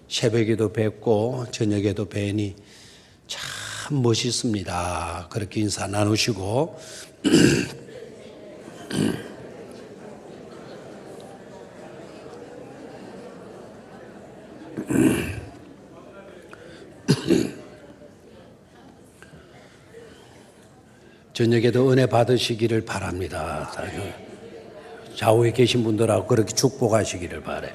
새벽에도 뵙고 저녁에도 뵈니 참 멋있습니다. 그렇게 인사 나누시고 저녁에도 은혜 받으시기를 바랍니다. 좌우에 계신 분들하고 그렇게 축복하시기를 바래.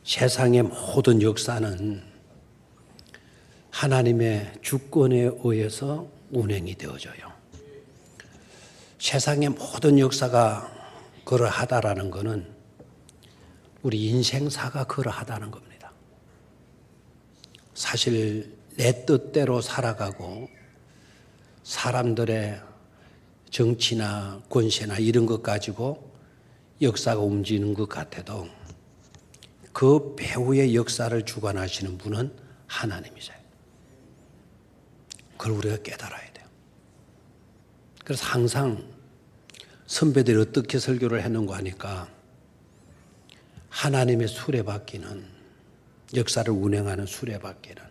세상의 모든 역사는 하나님의 주권에 의해서 운행이 되어져요. 세상의 모든 역사가 그러하다라는 것은 우리 인생사가 그러하다는 겁니다. 사실 내 뜻대로 살아가고 사람들의 정치나 권세나 이런 것 가지고 역사가 움직이는 것 같아도 그 배후의 역사를 주관하시는 분은 하나님이세요. 그걸 우리가 깨달아야 돼요. 그래서 항상 선배들이 어떻게 설교를 했는가 하니까 하나님의 수레바퀴는, 역사를 운행하는 수레바퀴는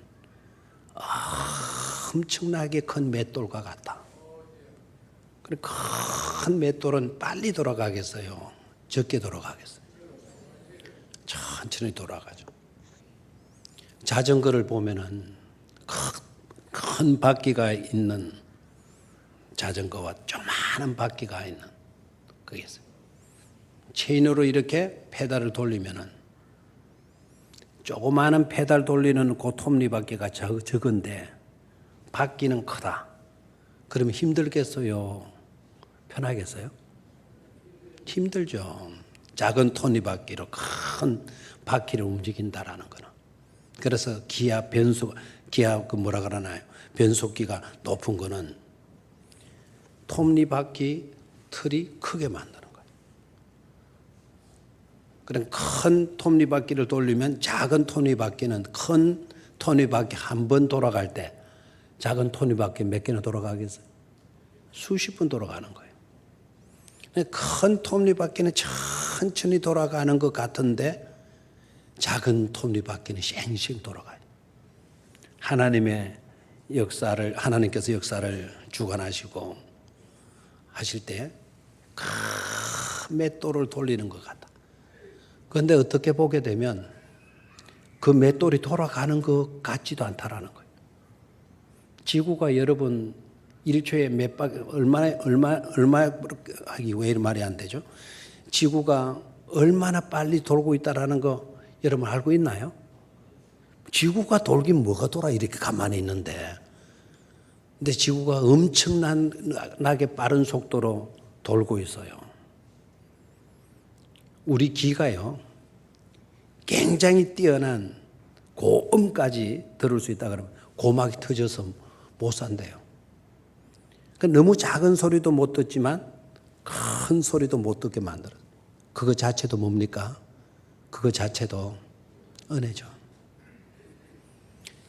엄청나게 큰 맷돌과 같다. 큰 맷돌은 빨리 돌아가겠어요? 적게 돌아가겠어요? 천천히 돌아가죠. 자전거를 보면은 큰 바퀴가 있는 자전거와 조그마한 바퀴가 있는 그게 있어요. 체인으로 이렇게 페달을 돌리면은 조그마한 페달 돌리는 그 톱니바퀴가 적은데 바퀴는 크다. 그러면 힘들겠어요? 편하겠어요? 힘들죠. 작은 톱니바퀴로 큰 바퀴를 움직인다라는 거는. 그래서 기아 그 뭐라 그러나요? 변속기가 높은 거는 톱니바퀴 틀이 크게 만드는 거예요. 그럼 큰 톱니바퀴를 돌리면 작은 톱니바퀴는 큰 톱니바퀴 한 번 돌아갈 때 작은 톱니바퀴 몇 개나 돌아가겠어요? 수십 번 돌아가는 거예요. 큰 톱니바퀴는 천천히 돌아가는 것 같은데 작은 톱니바퀴는 쌩쌩 돌아가요. 하나님께서 역사를 주관하시고 하실 때 큰 맷돌을 돌리는 것 같다. 그런데 어떻게 보게 되면 그 맷돌이 돌아가는 것 같지도 않다라는 거예요. 지구가 여러분 1초에 몇 바퀴, 얼마 하기 왜 이런 말이 안 되죠? 지구가 얼마나 빨리 돌고 있다라는 거 여러분 알고 있나요? 지구가 돌긴 뭐가 돌아 이렇게 가만히 있는데. 근데 지구가 엄청나게 빠른 속도로 돌고 있어요. 우리 귀가요, 굉장히 뛰어난 고음까지 들을 수 있다 그러면 고막이 터져서 못 산대요. 너무 작은 소리도 못 듣지만 큰 소리도 못 듣게 만들어요. 그거 자체도 뭡니까? 그거 자체도 은혜죠.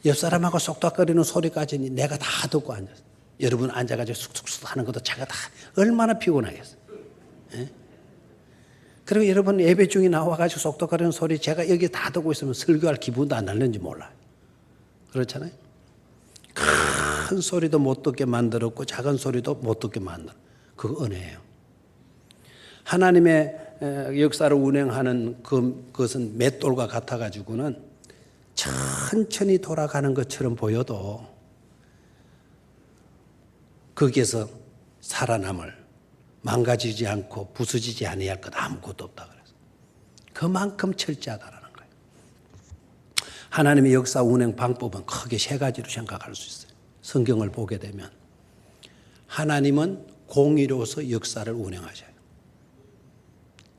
옆 사람하고 쏙닥거리는 소리까지 내가 다 듣고 앉았어요. 여러분 앉아가지고 쑥쑥쑥 하는 것도 제가 다 얼마나 피곤하겠어요. 예? 그리고 여러분 예배 중에 나와가지고 쏙닥거리는 소리 제가 여기 다 듣고 있으면 설교할 기분도 안 나는지 몰라요. 그렇잖아요. 큰 소리도 못 듣게 만들었고 작은 소리도 못 듣게 만들어. 그거 은혜예요. 하나님의 역사를 운행하는 그것은 맷돌과 같아가지고는 천천히 돌아가는 것처럼 보여도 거기에서 살아남을 망가지지 않고 부서지지 아니할 것 아무것도 없다 그래서 그만큼 철저하다라는 거예요. 하나님의 역사 운행 방법은 크게 세 가지로 생각할 수 있어요. 성경을 보게 되면 하나님은 공의로서 역사를 운행하셔요.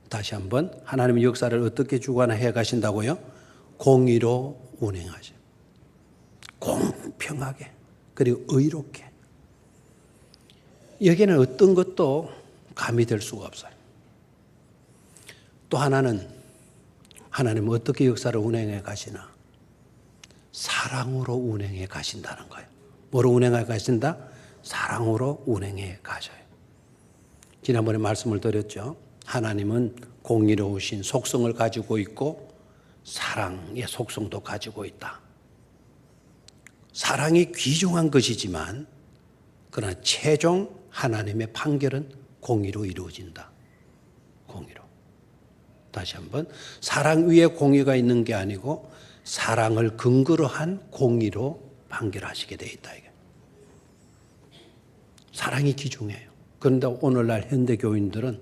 다시 한번 하나님의 역사를 어떻게 주관해 가신다고요? 공의로 운행하셔요. 공평하게 그리고 의롭게. 여기에는 어떤 것도 가미될 수가 없어요. 또 하나는 하나님은 어떻게 역사를 운행해 가시나? 사랑으로 운행해 가신다는 거예요. 뭐로 운행해 가신다? 사랑으로 운행해 가셔요. 지난번에 말씀을 드렸죠. 하나님은 공의로우신 속성을 가지고 있고 사랑의 속성도 가지고 있다. 사랑이 귀중한 것이지만 그러나 최종 하나님의 판결은 공의로 이루어진다. 공의로. 다시 한번 사랑 위에 공의가 있는 게 아니고 사랑을 근거로 한 공의로 판결하시게 되어 있다. 이게. 사랑이 귀중해요. 그런데 오늘날 현대 교인들은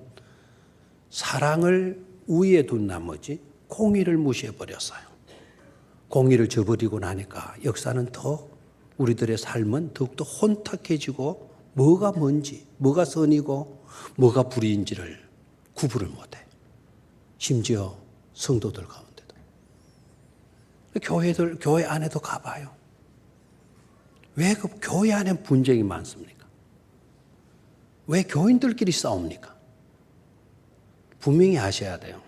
사랑을 위에 둔 나머지 공의를 무시해버렸어요. 공의를 저버리고 나니까 역사는 더 우리들의 삶은 더욱더 혼탁해지고 뭐가 뭔지, 뭐가 선이고 뭐가 불의인지를 구분을 못해. 심지어 성도들 가운데도. 교회 안에도 가봐요. 왜 그 교회 안에 분쟁이 많습니까? 왜 교인들끼리 싸웁니까? 분명히 아셔야 돼요.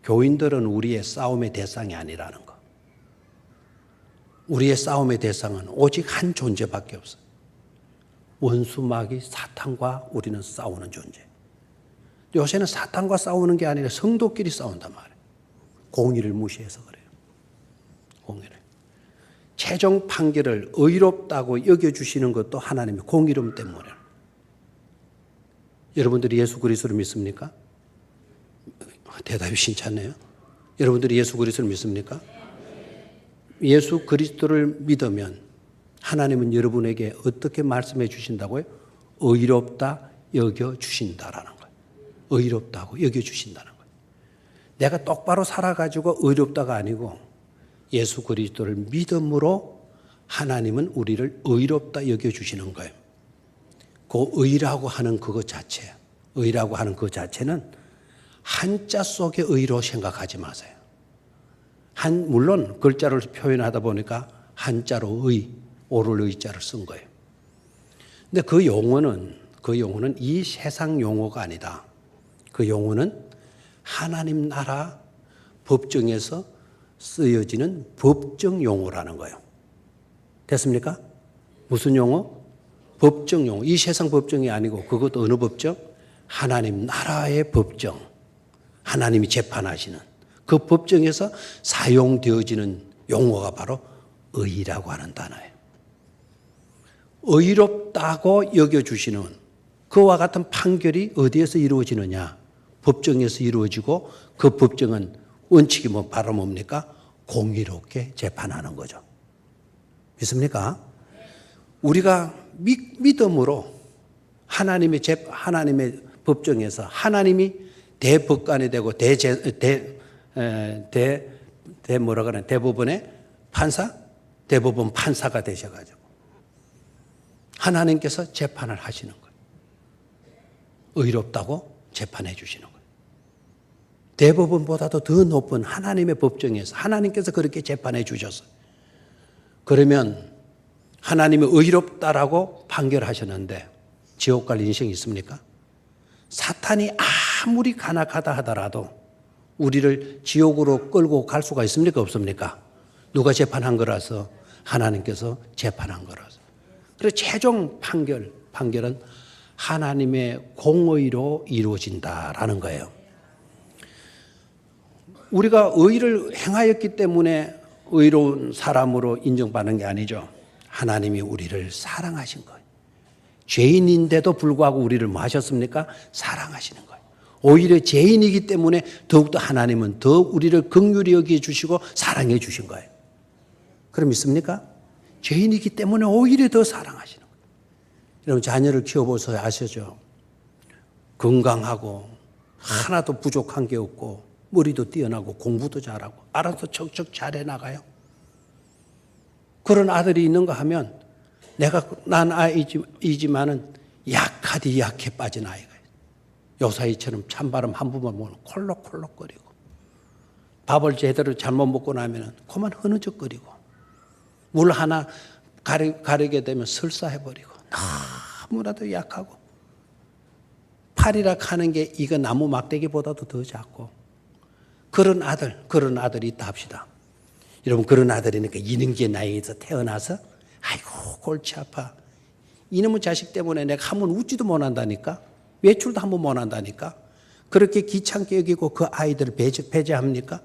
교인들은 우리의 싸움의 대상이 아니라는 거. 우리의 싸움의 대상은 오직 한 존재밖에 없어요. 원수마귀 사탄과 우리는 싸우는 존재. 요새는 사탄과 싸우는 게 아니라 성도끼리 싸운단 말이에요. 공의를 무시해서 그래요. 공의를. 최종 판결을 의롭다고 여겨주시는 것도 하나님의 공의로움 때문에. 여러분들이 예수 그리스도를 믿습니까? 대답이 신찮네요. 여러분들이 예수 그리스도를 믿습니까? 예수 그리스도를 믿으면 하나님은 여러분에게 어떻게 말씀해 주신다고요? 의롭다 여겨주신다라는 거예요. 의롭다고 여겨주신다는 거예요. 내가 똑바로 살아가지고 의롭다가 아니고 예수 그리스도를 믿음으로 하나님은 우리를 의롭다 여겨주시는 거예요. 그 의라고 하는 그것 자체, 의라고 하는 그 자체는 한자 속의 의로 생각하지 마세요. 물론 글자를 표현하다 보니까 한자로 의, 오를 의자를 쓴 거예요. 근데 그 용어는 이 세상 용어가 아니다. 그 용어는 하나님 나라 법정에서 쓰여지는 법정 용어라는 거예요. 됐습니까? 무슨 용어? 법정 용어. 이 세상 법정이 아니고 그것도 어느 법정? 하나님 나라의 법정. 하나님이 재판하시는 그 법정에서 사용되어지는 용어가 바로 의라고 하는 단어예요. 의롭다고 여겨주시는 그와 같은 판결이 어디에서 이루어지느냐? 법정에서 이루어지고 그 법정은 원칙이 바로 뭡니까? 공의롭게 재판하는 거죠. 믿습니까? 우리가 믿음으로 하나님의 법정에서 하나님이 대법관이 되고 대법원의 판사? 대법원 판사가 되셔가지고 하나님께서 재판을 하시는 거예요. 의롭다고 재판해 주시는 거예요. 대법원보다도 더 높은 하나님의 법정에서 하나님께서 그렇게 재판해 주셨어요. 그러면 하나님이 의롭다라고 판결하셨는데 지옥 갈 인생이 있습니까? 사탄이 아무리 간악하다 하더라도 우리를 지옥으로 끌고 갈 수가 있습니까? 없습니까? 누가 재판한 거라서? 하나님께서 재판한 거라서. 그래서 최종 판결은 하나님의 공의로 이루어진다라는 거예요. 우리가 의를 행하였기 때문에 의로운 사람으로 인정받는 게 아니죠. 하나님이 우리를 사랑하신 거예요. 죄인인데도 불구하고 우리를 뭐 하셨습니까? 사랑하시는 거예요. 오히려 죄인이기 때문에 더욱더 하나님은 더 우리를 긍휼히 여겨 주시고 사랑해 주신 거예요. 그럼 믿습니까? 죄인이기 때문에 오히려 더 사랑하시는 거예요. 여러분 자녀를 키워보셔야 아시죠? 건강하고 하나도 부족한 게 없고 머리도 뛰어나고 공부도 잘하고 알아서 척척 잘해 나가요. 그런 아들이 있는가 하면 난 아이지만은 약하디 약해 빠진 아이가 있어요. 요사이처럼 찬바람 한 번만 보면 콜록콜록거리고 밥을 제대로 잘못 먹고 나면 그만 흐느적거리고 물 하나 가리게 되면 설사해버리고 너무나도 약하고 팔이라 하는 게 이거 나무 막대기보다도 더 작고 그런 아들이 있다 합시다. 여러분 그런 아들이니까 이능기의 나이에서 태어나서 아이고 골치 아파 이놈의 자식 때문에 내가 한번 웃지도 못한다니까. 외출도 한번 못한다니까. 그렇게 귀찮게 여기고 그 아이들을 배제합니까?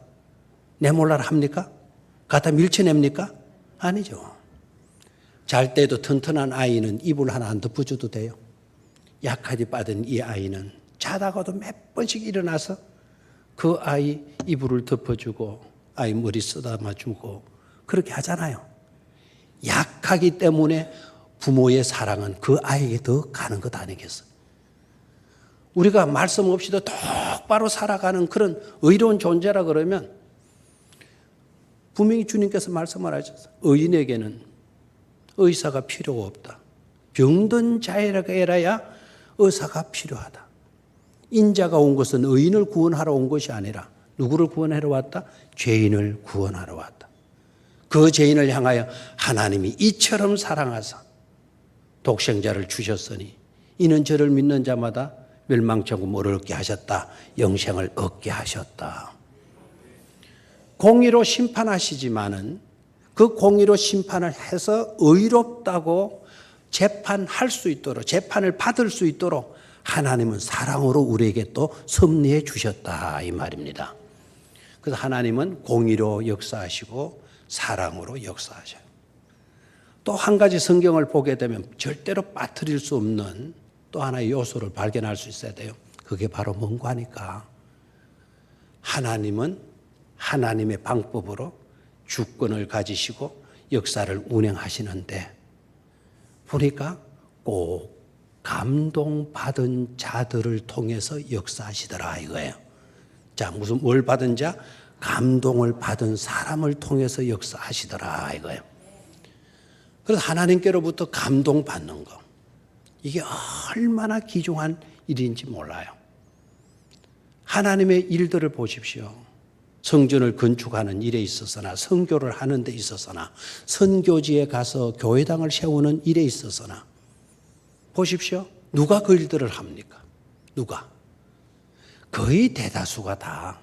내몰라라 합니까? 갖다 밀쳐냅니까? 아니죠. 잘 때도 튼튼한 아이는 이불 하나 안 덮어줘도 돼요. 약하게 빠진 이 아이는 자다가도 몇 번씩 일어나서 그 아이 이불을 덮어주고 아이 머리 쓰다마주고 그렇게 하잖아요. 약하기 때문에 부모의 사랑은 그 아이에게 더 가는 것 아니겠어요? 우리가 말씀 없이도 똑바로 살아가는 그런 의로운 존재라 그러면 분명히 주님께서 말씀을 하셨어요. 의인에게는 의사가 필요가 없다. 병든 자에게라야 의사가 필요하다. 인자가 온 것은 의인을 구원하러 온 것이 아니라 누구를 구원하러 왔다? 죄인을 구원하러 왔다. 그 죄인을 향하여 하나님이 이처럼 사랑하사 독생자를 주셨으니 이는 저를 믿는 자마다 멸망치 않고 뭐를 얻게 하셨다. 영생을 얻게 하셨다. 공의로 심판하시지만은 그 공의로 심판을 해서 의롭다고 재판할 수 있도록 재판을 받을 수 있도록 하나님은 사랑으로 우리에게 또 섭리해 주셨다 이 말입니다. 그래서 하나님은 공의로 역사하시고 사랑으로 역사하셔요. 또 한 가지 성경을 보게 되면 절대로 빠뜨릴 수 없는 또 하나의 요소를 발견할 수 있어야 돼요. 그게 바로 뭔가 하니까 하나님은 하나님의 방법으로 주권을 가지시고 역사를 운행하시는데 보니까 꼭 감동받은 자들을 통해서 역사하시더라 이거예요. 자, 뭘 받은 자? 감동을 받은 사람을 통해서 역사하시더라 이거예요. 그래서 하나님께로부터 감동받는 거. 이게 얼마나 귀중한 일인지 몰라요. 하나님의 일들을 보십시오. 성전을 건축하는 일에 있어서나 선교를 하는 데 있어서나 선교지에 가서 교회당을 세우는 일에 있어서나 보십시오. 누가 그 일들을 합니까? 누가? 거의 대다수가 다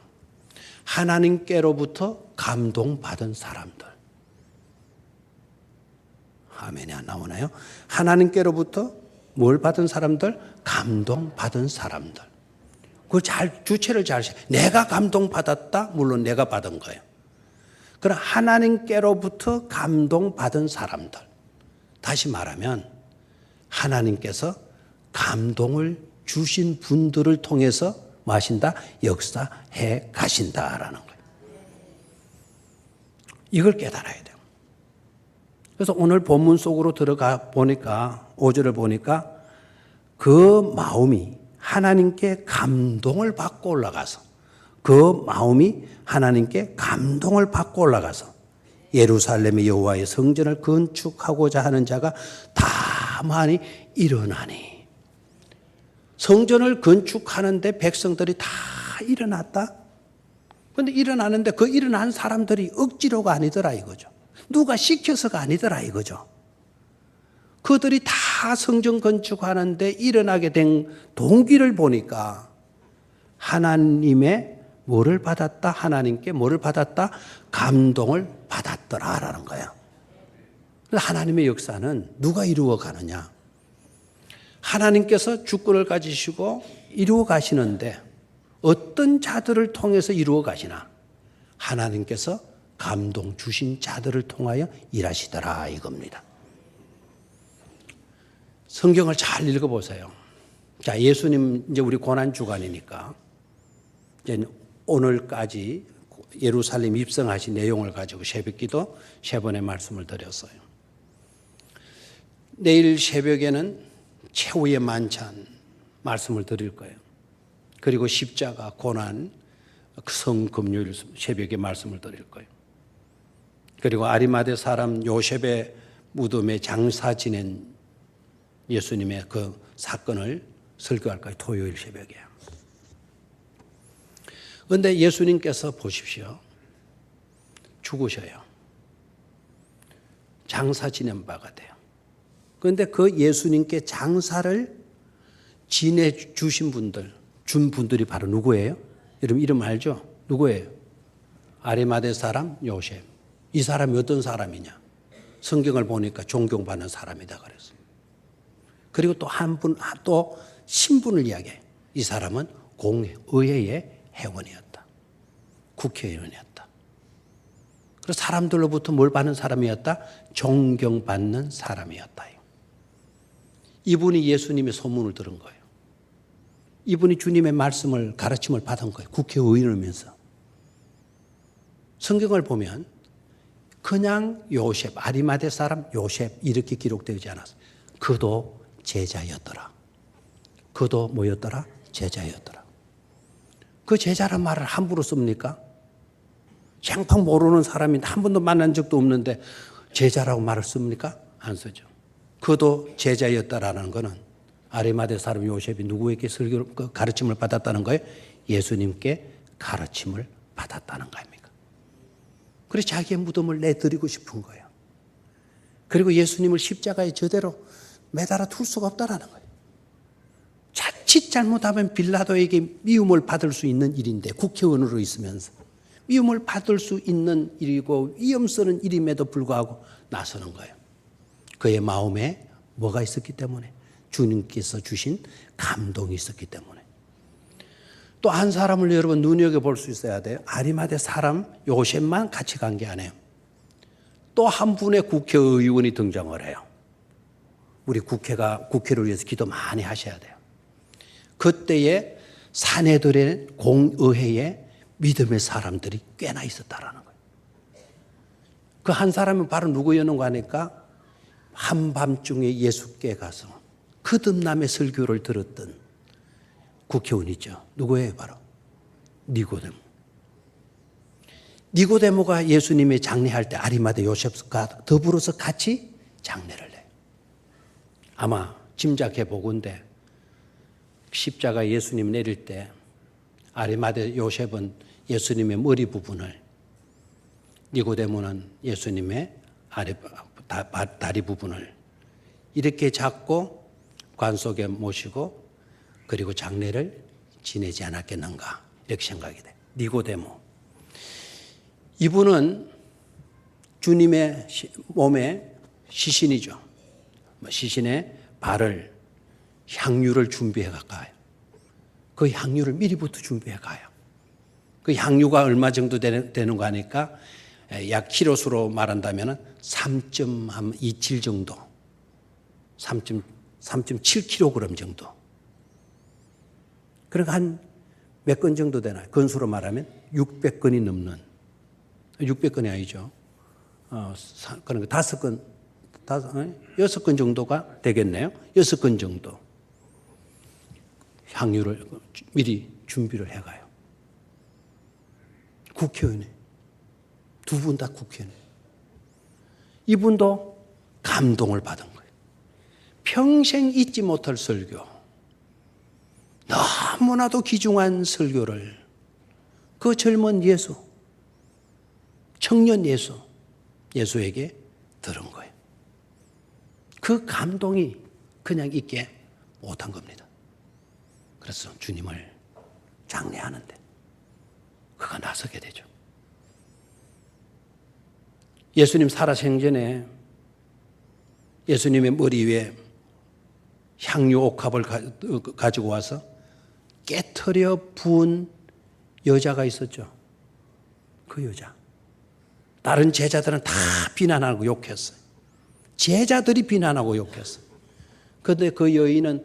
하나님께로부터 감동받은 사람들. 아멘이 안 나오나요? 하나님께로부터 뭘 받은 사람들? 감동받은 사람들. 그 주체를 잘, 내가 감동받았다? 물론 내가 받은 거예요. 그럼 하나님께로부터 감동받은 사람들. 다시 말하면, 하나님께서 감동을 주신 분들을 통해서 뭐 하신다? 역사해 가신다라는 거예요. 이걸 깨달아야 돼요. 그래서 오늘 본문 속으로 들어가 보니까, 5절을 보니까 그 마음이 하나님께 감동을 받고 올라가서 그 마음이 하나님께 감동을 받고 올라가서 예루살렘의 여호와의 성전을 건축하고자 하는 자가 다만이 일어나니. 성전을 건축하는데 백성들이 다 일어났다? 그런데 일어나는데 그 일어난 사람들이 억지로가 아니더라 이거죠. 누가 시켜서가 아니더라 이거죠. 그들이 다 성전 건축하는데 일어나게 된 동기를 보니까 하나님의 뭐를 받았다? 하나님께 뭐를 받았다? 감동을 받았더라라는 거예요. 하나님의 역사는 누가 이루어 가느냐? 하나님께서 주권을 가지시고 이루어 가시는데 어떤 자들을 통해서 이루어 가시나? 하나님께서 감동 주신 자들을 통하여 일하시더라 이겁니다. 성경을 잘 읽어보세요. 자, 예수님 이제 우리 고난주간이니까 이제 오늘까지 예루살렘 입성하신 내용을 가지고 새벽기도 3번의 말씀을 드렸어요. 내일 새벽에는 최후의 만찬 말씀을 드릴 거예요. 그리고 십자가, 고난, 성금요일 새벽에 말씀을 드릴 거예요. 그리고 아리마대 사람 요셉의 무덤에 장사 지낸 예수님의 그 사건을 설교할 거예요. 토요일 새벽에. 그런데 예수님께서 보십시오. 죽으셔요. 장사 지낸 바가 돼요. 그런데 그 예수님께 장사를 지내주신 분들, 준 분들이 바로 누구예요? 여러분 이름 알죠? 누구예요? 아리마대 사람 요셉. 이 사람이 어떤 사람이냐? 성경을 보니까 존경받는 사람이다 그랬어요. 그리고 또 한 분, 또 신분을 이야기해요. 이 사람은 의회의 회원이었다. 국회의원이었다. 그래서 사람들로부터 뭘 받는 사람이었다? 존경받는 사람이었다. 이분이 예수님의 소문을 들은 거예요. 이분이 주님의 말씀을, 가르침을 받은 거예요. 국회의원이면서. 성경을 보면 그냥 요셉, 아리마대 사람 요셉 이렇게 기록되지 않았어요. 그도 제자였더라. 그도 뭐였더라? 제자였더라. 그 제자란 말을 함부로 씁니까? 생판 모르는 사람이 한 번도 만난 적도 없는데 제자라고 말을 씁니까? 안 쓰죠. 그도 제자였다라는 것은 아리마대 사람 요셉이 누구에게 가르침을 받았다는 거예요? 예수님께 가르침을 받았다는 거입니까? 그래서 자기의 무덤을 내드리고 싶은 거예요. 그리고 예수님을 십자가에 저대로 매달아 둘 수가 없다라는 거예요. 자칫 잘못하면 빌라도에게 미움을 받을 수 있는 일인데 국회의원으로 있으면서 미움을 받을 수 있는 일이고 위험스러운 일임에도 불구하고 나서는 거예요. 그의 마음에 뭐가 있었기 때문에? 주님께서 주신 감동이 있었기 때문에. 또 한 사람을 여러분 눈여겨볼 수 있어야 돼요. 아리마대 사람 요셉만 같이 간 게 아니에요. 또 한 분의 국회의원이 등장을 해요. 우리 국회를 위해서 기도 많이 하셔야 돼요. 그때에 사내들의 공의회에 믿음의 사람들이 꽤나 있었다라는 거예요. 그 한 사람은 바로 누구였는가 하니까 한밤중에 예수께 가서 거듭남의 설교를 들었던 국회의원이죠. 누구예요? 바로 니고데모. 니고데모가 예수님의 장례할 때 아리마대 요셉과 더불어서 같이 장례를 해요. 아마 짐작해 보건대 십자가 예수님 내릴 때 아리마대 요셉은 예수님의 머리 부분을, 니고데모는 예수님의 다리 부분을 이렇게 잡고 관 속에 모시고 그리고 장례를 지내지 않았겠는가 이렇게 생각이 돼. 니고데모. 이분은 주님의 몸에 시신이죠. 시신에 발을 향유를 준비해 가요. 그 향유를 미리부터 준비해 가요. 그 향유가 얼마 정도 되는 거 하니까 약 키로수로 말한다면 3.27 정도, 3.7kg 정도. 그러니까 한 몇 건 정도 되나요? 건수로 말하면 600건이 넘는, 600건이 아니죠. 그러니까 5건, 6건 정도가 되겠네요. 6건 정도. 향유를 미리 준비를 해가요. 국회의원이. 두 분 다 국회의원. 이분도 감동을 받은 거예요. 평생 잊지 못할 설교. 너무나도 귀중한 설교를 그 젊은 예수, 청년 예수에게 들은 거예요. 그 감동이 그냥 있게 못한 겁니다. 그래서 주님을 장례하는데 그가 나서게 되죠. 예수님 살아생전에 예수님의 머리 위에 향유 옥합을 가지고 와서 깨트려 부은 여자가 있었죠. 그 여자. 다른 제자들은 다 비난하고 욕했어요. 제자들이 비난하고 욕했어요. 그런데 그 여인은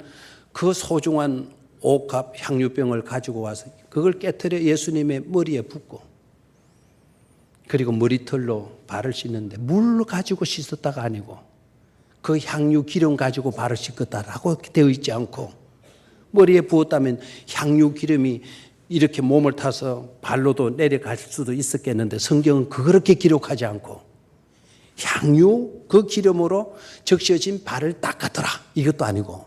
그 소중한 옥합 향유병을 가지고 와서 그걸 깨트려 예수님의 머리에 붓고 그리고 머리털로 발을 씻는데 물 가지고 씻었다가 아니고 그 향유 기름 가지고 발을 씻었다라고 되어 있지 않고 머리에 부었다면 향유 기름이 이렇게 몸을 타서 발로도 내려갈 수도 있었겠는데 성경은 그렇게 기록하지 않고 향유 그 기름으로 적셔진 발을 닦았더라 이것도 아니고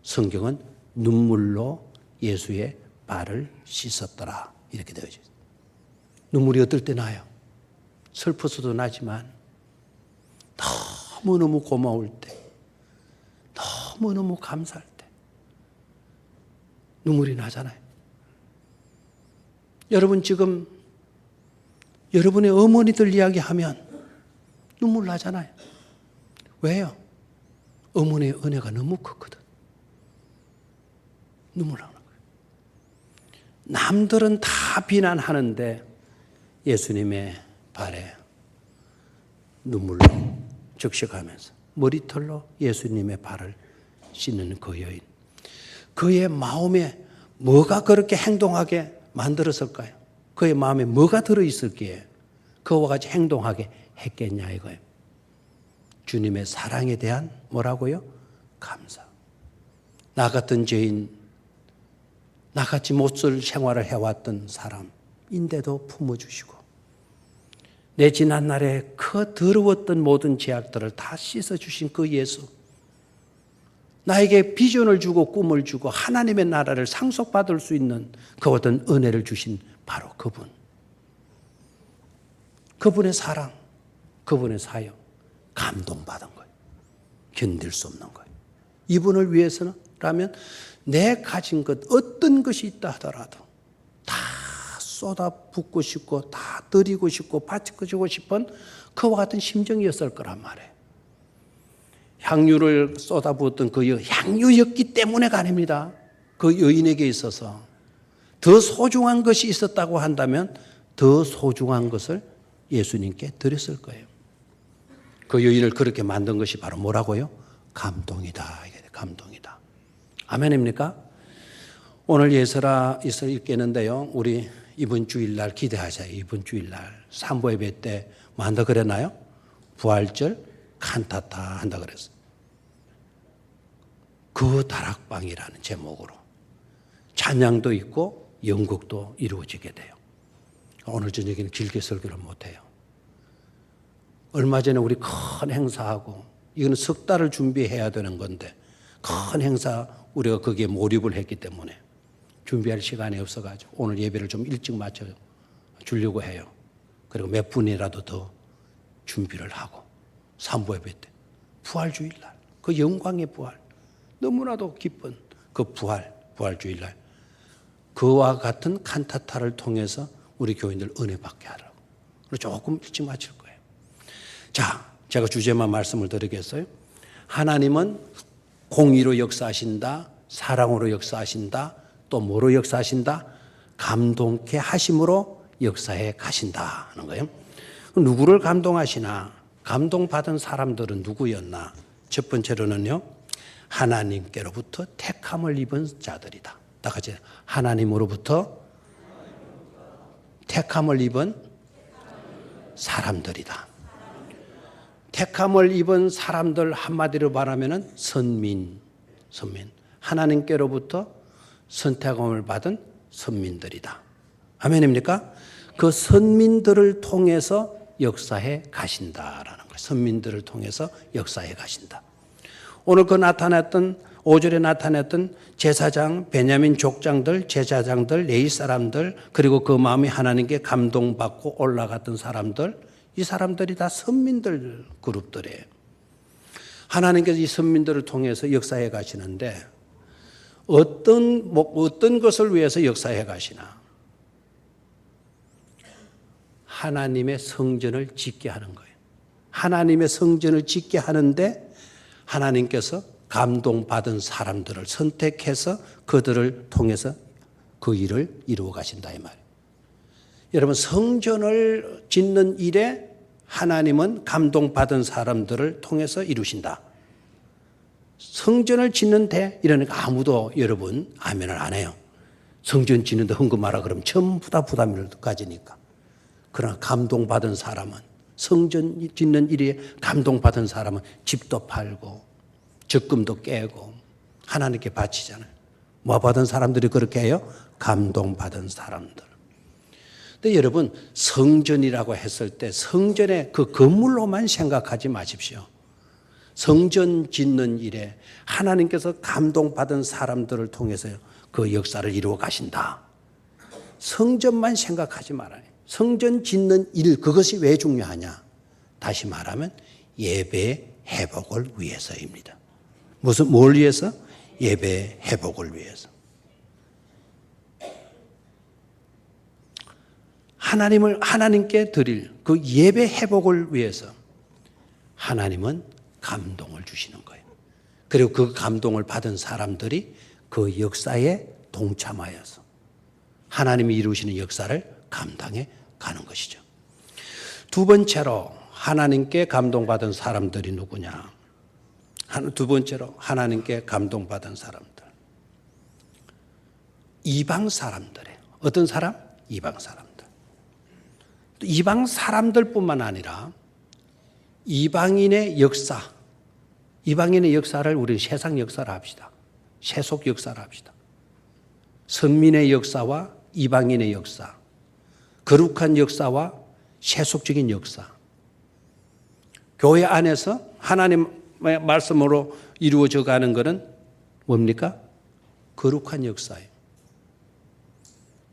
성경은 눈물로 예수의 발을 씻었더라 이렇게 되어 있어요. 눈물이 어떨 때 나요? 슬퍼서도 나지만 너무너무 고마울 때 너무너무 감사할 때 눈물이 나잖아요. 여러분 지금 여러분의 어머니들 이야기하면 눈물 나잖아요. 왜요? 어머니의 은혜가 너무 컸거든. 눈물 나는 거예요. 남들은 다 비난하는데 예수님의 발에 눈물로 적셔가면서 머리털로 예수님의 발을 씻는 그 여인. 그의 마음에 뭐가 그렇게 행동하게 만들었을까요? 그의 마음에 뭐가 들어있을기에 그와 같이 행동하게 했겠냐 이거예요. 주님의 사랑에 대한 뭐라고요? 감사. 나 같은 죄인, 나같이 못쓸 생활을 해왔던 사람인데도 품어주시고 내 지난날에 그 더러웠던 모든 죄악들을 다 씻어주신 그 예수, 나에게 비전을 주고 꿈을 주고 하나님의 나라를 상속받을 수 있는 그 어떤 은혜를 주신 바로 그분. 그분의 사랑, 그분의 사역, 감동받은 거예요. 견딜 수 없는 거예요. 이분을 위해서는 라면 내 가진 것 어떤 것이 있다 하더라도 다 쏟아붓고 싶고 다 드리고 싶고 바치고 싶은 그와 같은 심정이었을 거란 말이에요. 향유를 쏟아부었던 그 향유였기 때문에가 아닙니다. 그 여인에게 있어서 더 소중한 것이 있었다고 한다면 더 소중한 것을 예수님께 드렸을 거예요. 그 여인을 그렇게 만든 것이 바로 뭐라고요? 감동이다. 감동이다. 아멘입니까? 오늘 예서라 읽겠는데요. 우리 이번 주일날 기대하세요. 이번 주일날 산보 예배 때 뭐 한다 그랬나요? 부활절 칸타타 한다 그랬어요. 그 다락방이라는 제목으로 찬양도 있고 연극도 이루어지게 돼요. 오늘 저녁에는 길게 설교를 못해요. 얼마 전에 우리 큰 행사하고 이거는 석 달을 준비해야 되는 건데 큰 행사 우리가 거기에 몰입을 했기 때문에 준비할 시간이 없어가지고 오늘 예배를 좀 일찍 마쳐 주려고 해요. 그리고 몇 분이라도 더 준비를 하고 산보 예배 때 부활주일날 그 영광의 부활 너무나도 기쁜 그 부활주일날 그와 같은 칸타타를 통해서 우리 교인들 은혜 받게 하라고. 그리고 조금 일찍 마칠 거예요. 자, 제가 주제만 말씀을 드리겠어요. 하나님은 공의로 역사하신다, 사랑으로 역사하신다, 또 뭐로 역사하신다? 감동케 하심으로 역사해 가신다 하는 거예요. 누구를 감동하시나? 감동받은 사람들은 누구였나? 첫 번째로는요, 하나님께로부터 택함을 입은 자들이다. 다 같이 하나님으로부터 택함을 입은 사람들이다. 택함을 입은 사람들 한마디로 말하면 선민. 하나님께로부터 선택함을 받은 선민들이다. 아멘입니까? 그 선민들을 통해서 역사해 가신다라는 거예요. 선민들을 통해서 역사해 가신다. 오늘 그 나타났던 5절에 나타났던 제사장, 베냐민 족장들, 제사장들, 레위 사람들, 그리고 그 마음이 하나님께 감동받고 올라갔던 사람들, 이 사람들이 다 선민들 그룹들이에요. 하나님께서 이 선민들을 통해서 역사해 가시는데 어떤 것을 위해서 역사해 가시나? 하나님의 성전을 짓게 하는 거예요. 하나님의 성전을 짓게 하는데 하나님께서 감동받은 사람들을 선택해서 그들을 통해서 그 일을 이루어 가신다 이 말이에요. 여러분 성전을 짓는 일에 하나님은 감동받은 사람들을 통해서 이루신다. 성전을 짓는데 이러니까 아무도 여러분 아멘을 안 해요. 성전 짓는데 헌금하라 그러면 전부 다 부담을 가지니까. 그러나 감동받은 사람은 성전 짓는 일에 감동받은 사람은 집도 팔고 적금도 깨고 하나님께 바치잖아요. 뭐 받은 사람들이 그렇게 해요? 감동받은 사람들. 근데 여러분 성전이라고 했을 때 성전의 그 건물로만 생각하지 마십시오. 성전 짓는 일에 하나님께서 감동받은 사람들을 통해서 그 역사를 이루어 가신다. 성전만 생각하지 말아요. 성전 짓는 일 그것이 왜 중요하냐? 다시 말하면 예배 회복을 위해서입니다. 뭘 위해서? 예배 회복을 위해서. 하나님께 드릴 그 예배 회복을 위해서 하나님은 감동을 주시는 거예요. 그리고 그 감동을 받은 사람들이 그 역사에 동참하여서 하나님이 이루시는 역사를 감당해 가는 것이죠. 두 번째로 하나님께 감동받은 사람들이 누구냐? 두 번째로 하나님께 감동받은 사람들. 이방 사람들이에요. 어떤 사람? 이방 사람들. 이방 사람들뿐만 아니라 이방인의 역사, 이방인의 역사를 우리 세상 역사를 합시다. 세속 역사를 합시다. 선민의 역사와 이방인의 역사, 거룩한 역사와 세속적인 역사. 교회 안에서 하나님의 말씀으로 이루어져 가는 것은 뭡니까? 거룩한 역사예요.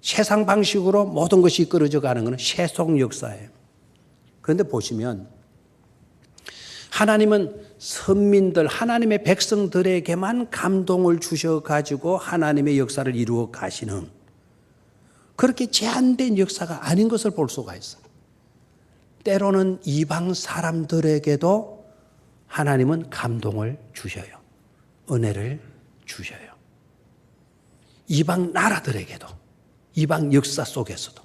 세상 방식으로 모든 것이 이끌어져 가는 것은 세속 역사예요. 그런데 보시면 하나님은 선민들, 하나님의 백성들에게만 감동을 주셔가지고 하나님의 역사를 이루어 가시는 그렇게 제한된 역사가 아닌 것을 볼 수가 있어요. 때로는 이방 사람들에게도 하나님은 감동을 주셔요. 은혜를 주셔요. 이방 나라들에게도, 이방 역사 속에서도,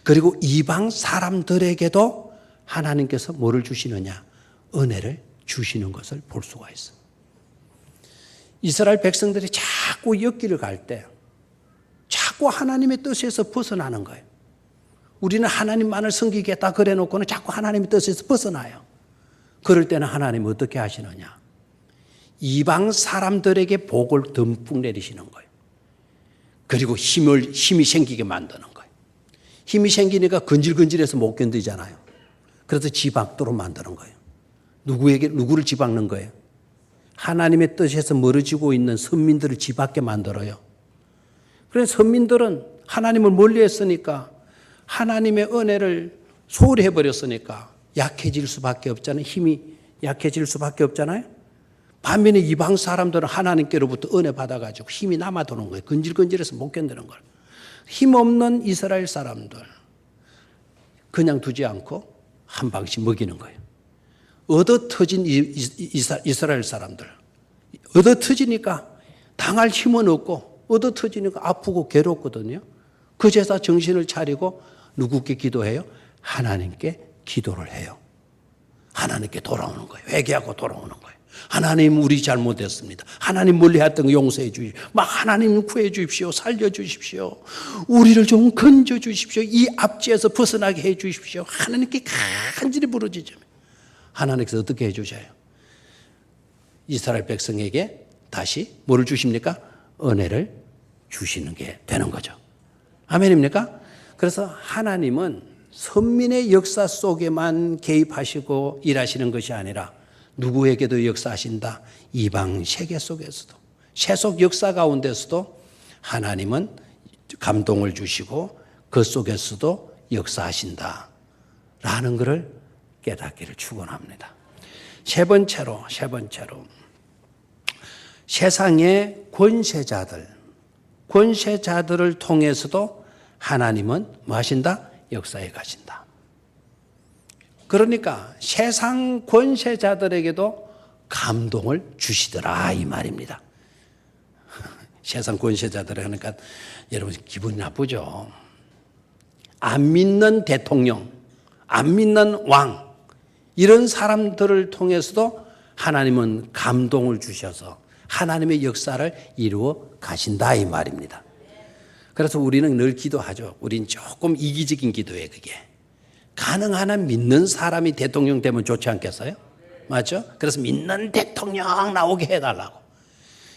그리고 이방 사람들에게도 하나님께서 뭐를 주시느냐? 은혜를 주시는 것을 볼 수가 있어요. 이스라엘 백성들이 자꾸 역길을 갈 때 자꾸 하나님의 뜻에서 벗어나는 거예요. 우리는 하나님만을 섬기겠다 그래 놓고는 자꾸 하나님의 뜻에서 벗어나요. 그럴 때는 하나님은 어떻게 하시느냐? 이방 사람들에게 복을 듬뿍 내리시는 거예요. 그리고 힘이 생기게 만드는 거예요. 힘이 생기니까 근질근질해서 못 견디잖아요. 그래서 지박도로 만드는 거예요. 누구를 지박는 거예요? 하나님의 뜻에서 멀어지고 있는 선민들을 지박게 만들어요. 그래서 선민들은 하나님을 멀리 했으니까 하나님의 은혜를 소홀히 해버렸으니까 약해질 수밖에 없잖아요. 힘이 약해질 수밖에 없잖아요. 반면에 이방 사람들은 하나님께로부터 은혜 받아가지고 힘이 남아도는 거예요. 근질근질해서 못 견디는 걸. 힘없는 이스라엘 사람들 그냥 두지 않고 한 방씩 먹이는 거예요. 얻어 터진 이스라엘 사람들. 얻어 터지니까 당할 힘은 없고 얻어 터지니까 아프고 괴롭거든요. 그제서 정신을 차리고 누구께 기도해요? 하나님께 기도를 해요. 하나님께 돌아오는 거예요. 회개하고 돌아오는 거예요. 하나님 우리 잘못했습니다. 하나님 멀리했던 거 용서해 주십시오. 막 하나님 구해 주십시오. 살려 주십시오. 우리를 좀 건져 주십시오. 이 압제에서 벗어나게 해 주십시오. 하나님께 간절히 부르짖으며 하나님께서 어떻게 해 주셔요? 이스라엘 백성에게 다시 뭐를 주십니까? 은혜를 주시는 게 되는 거죠. 아멘입니까? 그래서 하나님은 선민의 역사 속에만 개입하시고 일하시는 것이 아니라 누구에게도 역사하신다. 이방 세계 속에서도 세속 역사 가운데서도 하나님은 감동을 주시고 그 속에서도 역사하신다. 라는 것을 깨닫기를 축원합니다. 세 번째로 세상의 권세자들을 통해서도 하나님은 뭐 하신다? 역사에 가신다. 그러니까 세상 권세자들에게도 감동을 주시더라 이 말입니다. 세상 권세자들 하니까 여러분 기분이 나쁘죠. 안 믿는 대통령, 안 믿는 왕 이런 사람들을 통해서도 하나님은 감동을 주셔서 하나님의 역사를 이루어 가신다 이 말입니다. 그래서 우리는 늘 기도하죠. 우린 조금 이기적인 기도예요. 그게. 가능한 한 믿는 사람이 대통령 되면 좋지 않겠어요? 맞죠? 그래서 믿는 대통령 나오게 해달라고.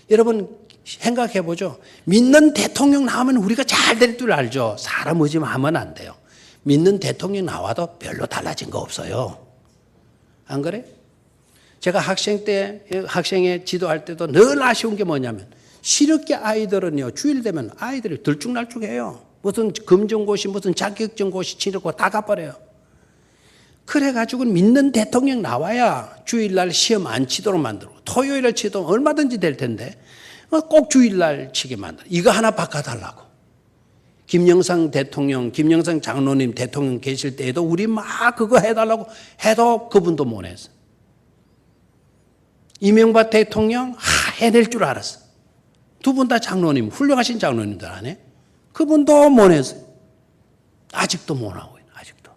여러분 생각해 보죠. 믿는 대통령 나오면 우리가 잘 될 줄 알죠. 사람 의지하면 안 돼요. 믿는 대통령 나와도 별로 달라진 거 없어요. 안 그래? 제가 학생회 지도할 때도 늘 아쉬운 게 뭐냐면 실업계 아이들은요 주일 되면 아이들이 들쭉날쭉해요. 무슨 검정고시 무슨 자격증고시 치르고 다 가버려요. 그래가지고 믿는 대통령 나와야 주일날 시험 안 치도록 만들고 토요일날 치도 얼마든지 될 텐데 꼭 주일날 치게 만들어. 이거 하나 바꿔달라고. 김영삼 대통령, 김영삼 장로님 대통령 계실 때에도 우리 막 그거 해달라고 해도 그분도 못 했어. 이명박 대통령 해낼 줄 알았어. 두 분 다 장로님, 훌륭하신 장로님들 아니에요? 그분도 못 했어요. 아직도 못 하고 있어요. 아직도.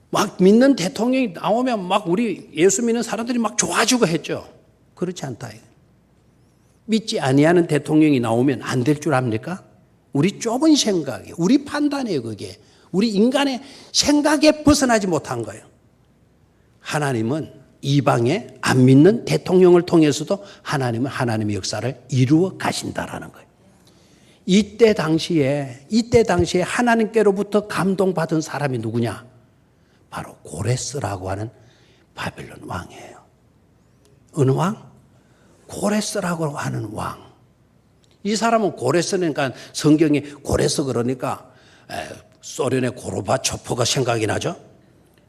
막 믿는 대통령이 나오면 막 우리 예수 믿는 사람들이 막 좋아지고 했죠. 그렇지 않다. 믿지 아니하는 대통령이 나오면 안 될 줄 압니까? 우리 좁은 생각이, 우리 판단이에요, 그게. 우리 인간의 생각에 벗어나지 못한 거예요. 하나님은 이방에 안 믿는 대통령을 통해서도 하나님은 하나님의 역사를 이루어 가신다라는 거예요. 이때 당시에 하나님께로부터 감동받은 사람이 누구냐? 바로 고레스라고 하는 바벨론 왕이에요. 어느 왕? 고레스라고 하는 왕. 이 사람은 고레스니까 성경에 고레스 그러니까 소련의 고르바초프가 생각이 나죠.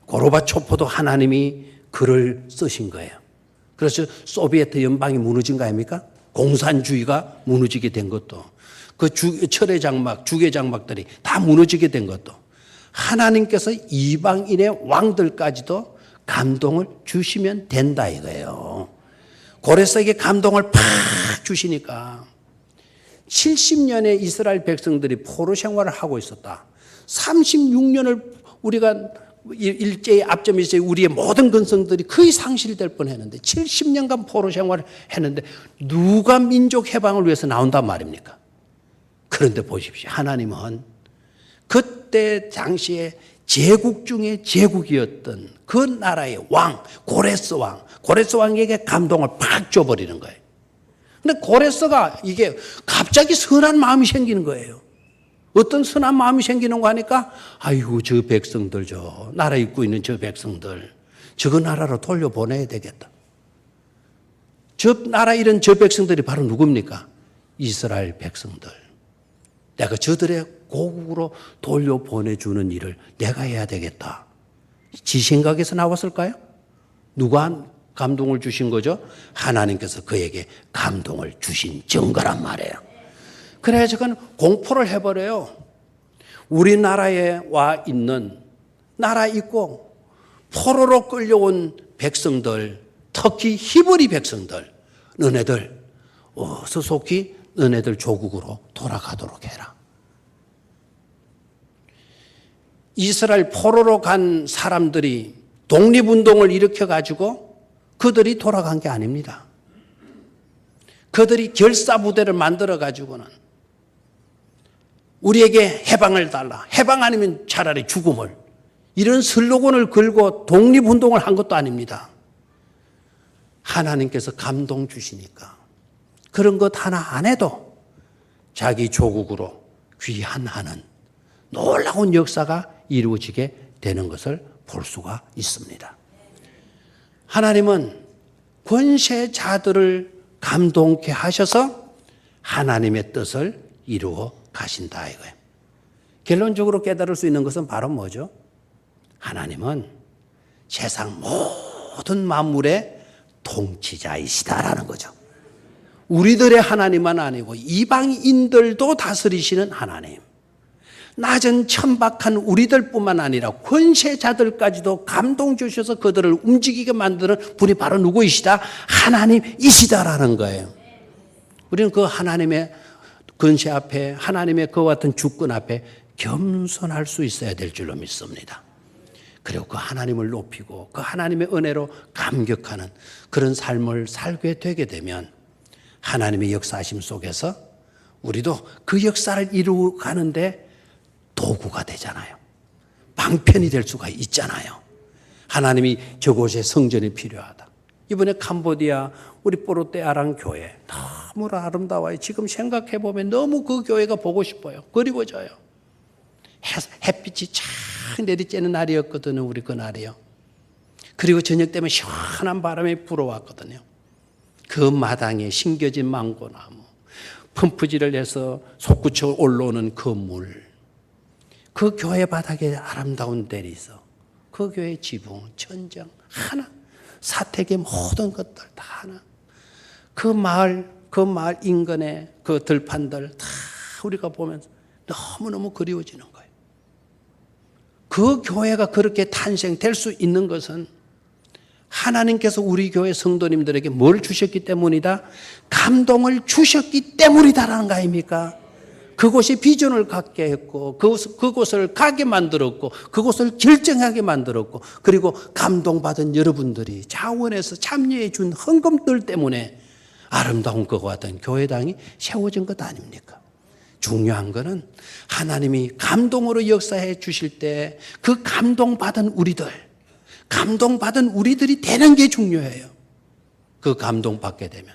고르바초프도 하나님이 글을 쓰신 거예요. 그래서 소비에트 연방이 무너진 거 아닙니까? 공산주의가 무너지게 된 것도, 그 철의 장막, 주의 장막들이 다 무너지게 된 것도, 하나님께서 이방인의 왕들까지도 감동을 주시면 된다 이거예요. 고레스에게 감동을 팍 주시니까 70년의 이스라엘 백성들이 포로 생활을 하고 있었다. 36년을 우리가 일제의 압점이 있어요. 우리의 모든 근성들이 거의 상실될 뻔했는데 70년간 포로 생활을 했는데 누가 민족 해방을 위해서 나온단 말입니까? 그런데 보십시오. 하나님은 그때 당시에 제국 중에 제국이었던 그 나라의 왕, 고레스 왕에게 감동을 팍 줘버리는 거예요. 근데 고레스가 이게 갑자기 선한 마음이 생기는 거예요. 어떤 선한 마음이 생기는 거 하니까, 아이고, 저 백성들, 저 나라 입고 있는 저 백성들, 저거 나라로 돌려보내야 되겠다. 저 나라 이런 저 백성들이 바로 누굽니까? 이스라엘 백성들. 내가 저들의 고국으로 돌려보내주는 일을 내가 해야 되겠다. 지 생각에서 나왔을까요? 누가 감동을 주신 거죠? 하나님께서 그에게 감동을 주신 증거란 말이에요. 그래서 그건 공포를 해버려요. 우리나라에 와 있는, 나라 있고 포로로 끌려온 백성들, 특히 히브리 백성들, 너네들 어서 속히 너네들 조국으로 돌아가도록 해라. 이스라엘 포로로 간 사람들이 독립운동을 일으켜가지고 그들이 돌아간 게 아닙니다. 그들이 결사부대를 만들어가지고는 우리에게 해방을 달라, 해방 아니면 차라리 죽음을, 이런 슬로건을 걸고 독립운동을 한 것도 아닙니다. 하나님께서 감동 주시니까 그런 것 하나 안 해도 자기 조국으로 귀환하는 놀라운 역사가 이루어지게 되는 것을 볼 수가 있습니다. 하나님은 권세자들을 감동케 하셔서 하나님의 뜻을 이루어 가신다 이거예요. 결론적으로 깨달을 수 있는 것은 바로 뭐죠? 하나님은 세상 모든 만물의 통치자이시다라는 거죠. 우리들의 하나님만 아니고 이방인들도 다스리시는 하나님. 낮은 천박한 우리들뿐만 아니라 권세자들까지도 감동 주셔서 그들을 움직이게 만드는 분이 바로 누구이시다? 하나님이시다라는 거예요. 우리는 그 하나님의 권세 앞에, 하나님의 그와 같은 주권 앞에 겸손할 수 있어야 될 줄로 믿습니다. 그리고 그 하나님을 높이고 그 하나님의 은혜로 감격하는 그런 삶을 살게 되게 되면 하나님의 역사하심 속에서 우리도 그 역사를 이루어가는데 도구가 되잖아요. 방편이 될 수가 있잖아요. 하나님이 저곳에 성전이 필요하다. 이번에 캄보디아 우리 뽀로떼아랑 교회 너무 아름다워요. 지금 생각해 보면 너무 그 교회가 보고 싶어요. 그리워져요. 햇빛이 착 내리쬐는 날이었거든요. 우리 그날이요. 그리고 저녁 때면 시원한 바람이 불어왔거든요. 그 마당에 심겨진 망고나무, 펌프질을 해서 솟구쳐 올라오는 그 물, 그 교회 바닥에 아름다운 대리석, 그 교회 지붕, 천장 하나, 사택의 모든 것들 다 하나, 그 마을 인근의 그 들판들 다 우리가 보면서 너무너무 그리워지는 거예요. 그 교회가 그렇게 탄생될 수 있는 것은 하나님께서 우리 교회 성도님들에게 뭘 주셨기 때문이다? 감동을 주셨기 때문이다라는 거 아닙니까? 그곳이 비전을 갖게 했고 그곳을 가게 만들었고 그곳을 결정하게 만들었고 그리고 감동받은 여러분들이 자원해서 참여해 준 헌금들 때문에 아름다운 것과 같은 교회당이 세워진 것 아닙니까? 중요한 것은 하나님이 감동으로 역사해 주실 때 그 감동받은 우리들이 되는 게 중요해요. 그 감동받게 되면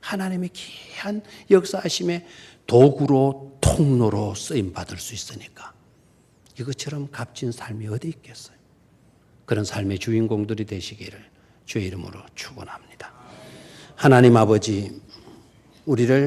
하나님의 귀한 역사하심의 도구로 통로로 쓰임받을 수 있으니까 이것처럼 값진 삶이 어디 있겠어요. 그런 삶의 주인공들이 되시기를 주의 이름으로 축원합니다. 하나님 아버지, 우리를